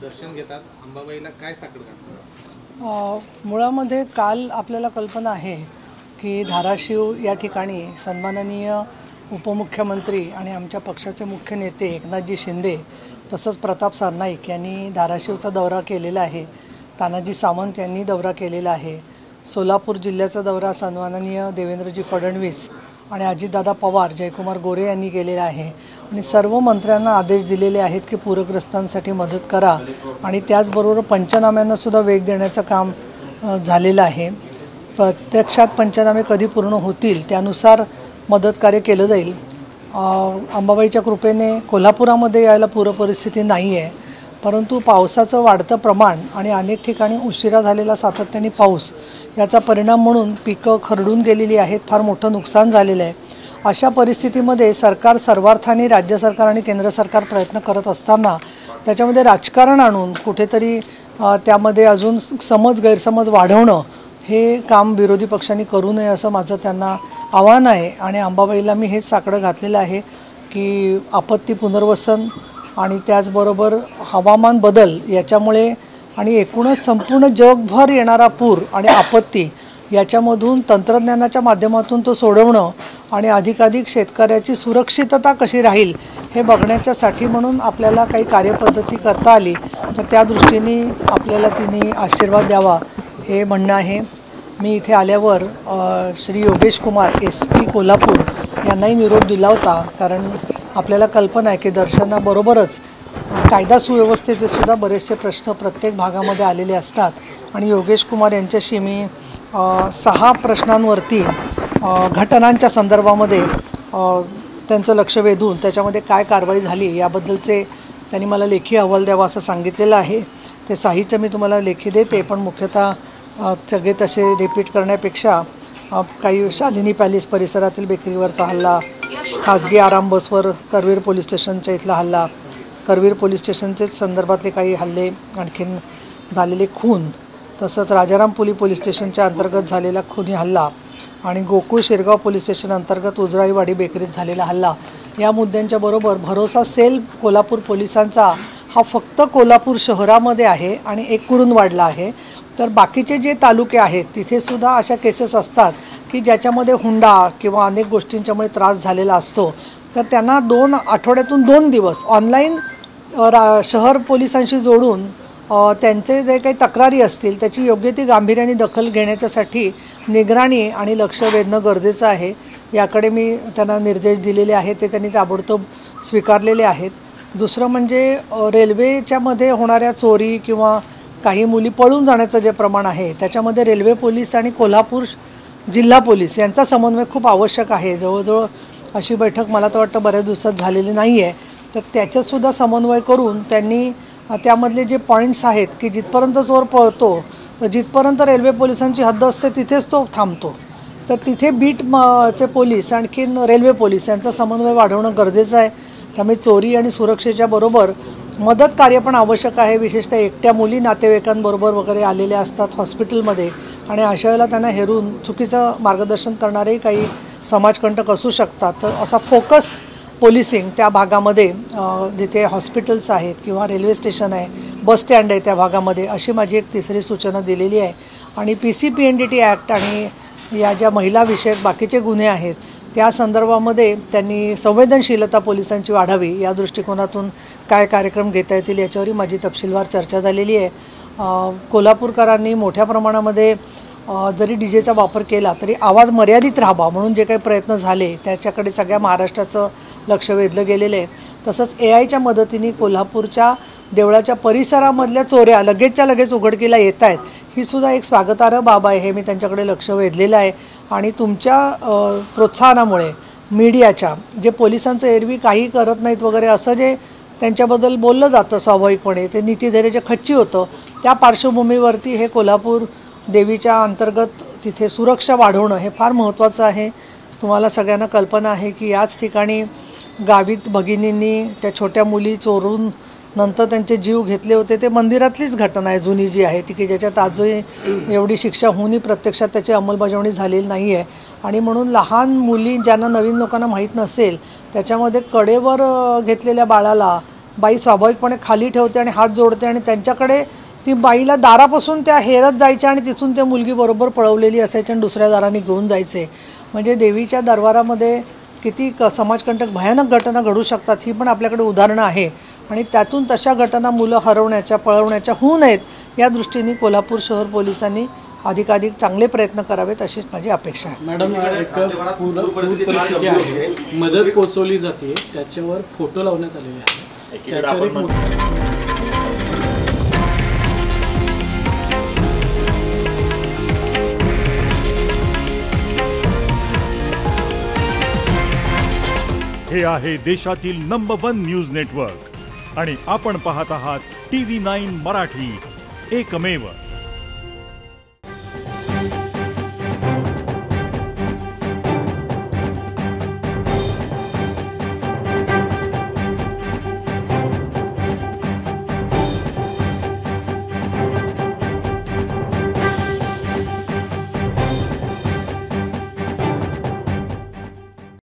दर्शन घेतात, अंबाबाईला काय साकडं घालतात? मुळामध्ये काल आपल्याला कल्पना आहे की धाराशिव या ठिकाणी सन्माननीय उपमुख्यमंत्री आणि आमच्या पक्षाचे मुख्य नेते एकनाथजी शिंदे तसंच प्रताप सरनाईक यांनी धाराशिवचा दौरा केलेला आहे. तानाजी सावंत यांनी दौरा केलेला आहे. सोलापूर जिल्ह्याचा दौरा सन्माननीय देवेंद्रजी फडणवीस आणि अजितदादा पवार, जयकुमार गोरे यांनी केलेला आहे. आणि सर्व मंत्र्यांना आदेश दिलेले आहेत की पूरग्रस्तांसाठी मदत करा आणि त्याचबरोबर पंचनाम्यांना सुद्धा वेग देण्याचं काम झालेलं आहे. प्रत्यक्षात पंचनामे कधी पूर्ण होतील त्यानुसार मदत कार्य केलं जाईल. अंबाबाईच्या कृपेने कोल्हापुरामध्ये यायला पूरपरिस्थिती नाही आहे, परंतु पावसाचं वाढतं प्रमाण आणि अनेक ठिकाणी उशिरा झालेला सातत्याने पाऊस याचा परिणाम म्हणून पिकं खरडून गेलेली आहेत, फार मोठं नुकसान झालेलं आहे. अशा परिस्थितीमध्ये सरकार सर्वार्थाने राज्य सरकार आणि केंद्र सरकार प्रयत्न करत असताना त्याच्यामध्ये राजकारण आणून कुठेतरी त्यामध्ये अजून गैरसमज वाढवणं हे काम विरोधी पक्षांनी करू नये असं माझं त्यांना आव्हान आहे. आणि अंबाबाईला मी हेच साकडं घातलेलं आहे की आपत्ती पुनर्वसन आणि त्याचबरोबर हवामान बदल याच्यामुळे आणि एकूणच संपूर्ण जगभर येणारा पूर आणि आपत्ती याच्यामधून तंत्रज्ञानाच्या माध्यमातून तो सोडवणं आणि अधिकाधिक शेतकऱ्याची सुरक्षितता कशी राहील हे बघण्याच्यासाठी म्हणून आपल्याला काही कार्यपद्धती करता आली तर त्या दृष्टीने आपल्याला तिने आशीर्वाद द्यावा हे म्हणणं आहे. मी इथे आल्यावर श्री योगेश कुमार SP कोल्हापूर यांनाही निरोप दिला होता, कारण आपल्याला कल्पना आहे की दर्शनाबरोबरच कायदा सुव्यवस्थेचे सुद्धा बरेचसे प्रश्न प्रत्येक भागामध्ये आलेले असतात. आणि योगेश कुमार यांच्याशी मी 6 प्रश्नांवरती घटनांच्या संदर्भामध्ये त्यांचं लक्ष वेधून त्याच्यामध्ये काय कारवाई झाली याबद्दलचे त्यांनी मला लेखी अहवाल द्यावा असं सांगितलेलं आहे. ते साहित्य मी तुम्हाला लेखी देते, पण मुख्यतः सगळे तसे रिपीट करण्यापेक्षा काही शालिनी पॅलेस परिसरातील बेकरीवरचा हल्ला, खाजगी आराम बसवर करवीर पोलीस स्टेशनच्या इथला हल्ला, करवीर पोलीस स्टेशनचेच संदर्भातले काही हल्ले, आणखीन झालेले खून, तसंच राजारामपुरी पोलीस स्टेशनच्या अंतर्गत झालेला खुनी हल्ला आणि गोकुळ शिरगाव पोलीस स्टेशन अंतर्गत उजळाईवाडी बेकरीत झालेला हल्ला या मुद्द्यांच्या बरोबर भरोसा सेल कोल्हापूर पोलिसांचा हा फक्त कोल्हापूर शहरामध्ये आहे आणि 1 कुरुंदवाडला आहे. तर बाकीचे जे तालुके आहेत तिथे सुद्धा अशा केसेस असतात की ज्याच्यामध्ये हुंडा किंवा अनेक गोष्टींच्यामुळे त्रास झालेला असतो. तर त्यांना 2 आठवड्यातून 2 दिवस ऑनलाईन शहर पोलिसांशी जोडून त्यांचे जे काही तक्रारी असतील त्याची योग्य ती गांभीर्याने दखल घेण्याच्यासाठी निगराणी आणि लक्ष वेधणं गरजेचं आहे. याकडे मी त्यांना निर्देश दिलेले आहेत, ते त्यांनी ताबडतोब स्वीकारलेले आहेत. दुसरं म्हणजे रेल्वेच्यामध्ये होणाऱ्या चोरी किंवा काही मुली पळून जाण्याचं जे प्रमाण आहे त्याच्यामध्ये रेल्वे पोलीस आणि कोल्हापूर जिल्हा पोलीस यांचा समन्वय खूप आवश्यक आहे. जवळजवळ अशी बैठक मला तर वाटतं बऱ्याच दिवसात झालेली नाही आहे. तर त्याच्यातसुद्धा समन्वय करून त्यांनी त्यामधले जे पॉईंट्स आहेत की जिथपर्यंत चोर पळतो तर जिथपर्यंत रेल्वे पोलिसांची हद्द असते तिथेच तो थांबतो, तर तिथे चे पोलीस आणखीन रेल्वे पोलीस यांचा समन्वय वाढवणं गरजेचं आहे. त्यामुळे चोरी आणि सुरक्षेच्या बरोबर मदत कार्य पण आवश्यक आहे. विशेषतः एकट्या मुली नातेवाईकांबरोबर वगैरे आलेल्या असतात हॉस्पिटलमध्ये आणि अशा वेळेला त्यांना हेरून चुकीचं मार्गदर्शन करणारेही काही समाजकंटक असू शकतात. तर असा फोकस पोलिसिंग त्या भागामध्ये जिथे हॉस्पिटल्स आहेत किंवा रेल्वे स्टेशन आहे, बस स्टँड आहे त्या भागामध्ये, अशी माझी एक 3री सूचना दिलेली आहे. आणि PCPNDT ॲक्ट आणि या ज्या महिला विषयक बाकीचे गुन्हे आहेत त्या संदर्भामध्ये त्यांनी संवेदनशीलता पोलिसांची वाढावी या दृष्टिकोनातून काय कार्यक्रम घेता येतील याच्यावरही माझी तपशीलवार चर्चा झालेली आहे. कोल्हापूरकरांनी मोठ्या प्रमाणामध्ये जरी DJचा वापर केला तरी आवाज मर्यादित राहावा म्हणून जे काही प्रयत्न झाले त्याच्याकडे सगळ्या महाराष्ट्राचं लक्ष वेधलं गेलेलं आहे. तसंच AIच्या मदतीने कोल्हापूरच्या देवळाच्या परिसरामधल्या चोऱ्या लगेचच्या लगेच उघडकीला येत आहेत, ही सुद्धा एक स्वागतार्ह बाब आहे. हे मी त्यांच्याकडे लक्ष वेधलेलं आहे. आणि तुमच्या प्रोत्साहनामुळे मीडियाच्या जे पोलिसांचं एरवी काही करत नाहीत वगैरे असं जे त्यांच्याबद्दल बोललं जातं स्वाभाविकपणे ते नीतिधैर्याच्या खच्ची होतं, त्या पार्श्वभूमीवरती हे कोल्हापूर देवीच्या अंतर्गत तिथे सुरक्षा वाढवणं हे फार महत्त्वाचं आहे. तुम्हाला सगळ्यांना कल्पना आहे की याच ठिकाणी गावित भगिनींनी त्या छोट्या मुली चोरून नंतर त्यांचे जीव घेतले होते. ते मंदिरातलीच घटना आहे जुनी जी आहे ती, की ज्याच्यात आजही एवढी शिक्षा होऊनही प्रत्यक्षात त्याची अंमलबजावणी झालेली नाही आहे. आणि म्हणून लहान मुली ज्यांना नवीन लोकांना माहीत नसेल त्याच्यामध्ये कडेवर घेतलेल्या बाळाला बाई स्वाभाविकपणे खाली ठेवते आणि हात जोडते आणि त्यांच्याकडे ती बाईला दारापासून त्या हेरत जायच्या आणि तिथून त्या मुलगी बरोबर पळवलेली असायची आणि दुसऱ्या दाराने घेऊन जायचे. म्हणजे देवीच्या दरबारामध्ये किती समाजकंटक भयानक घटना घडू शकतात ही पण आपल्याकडे उदाहरणं आहे आणि त्यातून तशा घटना मुलं हरवण्याच्या पळवण्याच्या होऊ नयेत या दृष्टीने कोल्हापूर शहर पोलिसांनी अधिकाधिक चांगले प्रयत्न करावेत अशीच माझी अपेक्षा आहे. मॅडम, एक पूर परिस्थिती आहे, मदत पोहोचवली जाते, त्याच्यावर फोटो लावण्यात आलेले आहे. त्याच्यावर हे आहे देशातील नंबर 1 न्यूज नेटवर्क आणि आपण पाहत आहात TV9 मराठी, एकमेव.